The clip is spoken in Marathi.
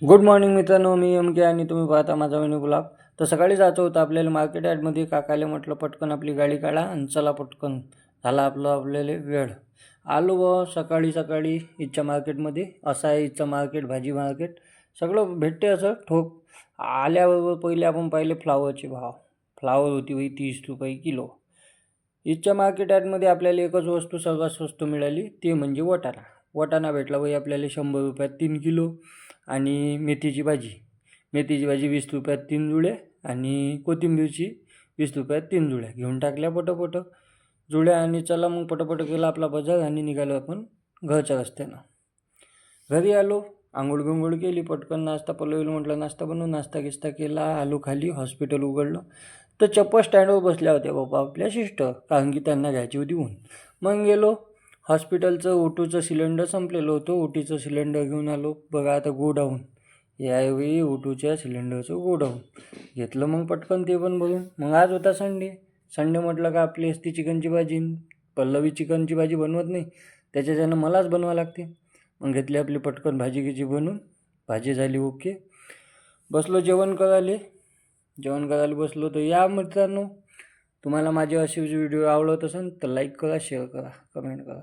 गुड मॉर्निंग मित्रांनो, मी के आणि तुम्ही पाहता माझा मिनी ब्लॉग. तर सकाळी जायचं होतं आपल्याला मार्केट यार्डमध्ये. काकाले म्हटलं पटकन आपली गाडी काढा आणि चला पटकन, झाला आपल्याला वेळ. आलो व सकाळी सकाळी इथच्या मार्केटमध्ये. असं आहे इथचं मार्केट, भाजी मार्केट सगळं भेटते असं ठोक. आल्याबरोबर पहिले आपण पाहिले फ्लावरचे भाव. फ्लावर होती बाई 30 रुपये किलो. इथच्या मार्केट यार्डमध्ये आपल्याला एकच वस्तू सर्वात स्वस्त मिळाली, ते म्हणजे वाटाणा. वाटाणा भेटला बाई आपल्याला 100 रुपयात 3 किलो. आणि मेथीची भाजी 20 रुपयात 3 जुड्या. आणि कोथिंबीरची 20 रुपयात 3 जुड्या घेऊन टाकल्या पटपट जुड्या. आणि चला मग पटपट केला आपला बाजार आणि निघालो आपण घरच्या रस्त्यानं. घरी आलो, आंघोळ गिंघोळ केली, पटकन नाश्ता पलवलं, म्हटलं नाश्ता बनवू. नाश्ता गिस्ता केला, आलो खाली. हॉस्पिटल उघडलं तर चप्पल स्टँडवर बसल्या होत्या बाबा आपल्या सिस्टर, कारण की त्यांना घ्यायची होती म्हणून. मग गेलो हॉस्पिटलचं. ओटूचं सिलेंडर संपलेलं होतं, ओटीचं सिलेंडर घेऊन आलो. बघा आता गोडाऊन, यावेळी ओटूच्या सिलेंडरचं गोडाऊन घेतलं. मग पटकन ते पण बघून. मग आज होता संडे म्हटलं का आपली असती चिकनची भाजी. पल्लवी चिकनची भाजी बनवत नाही, त्याच्यानं मलाच बनवावं लागते. मग घेतली आपली पटकन भाजी बनवून. भाजी झाली ओके. बसलो जेवण करायला बसलो. तर या मित्रांनो, तुम्हाला माझे असे व्हिडिओ आवडत असेल तर लाईक करा, शेअर करा, कमेंट करा.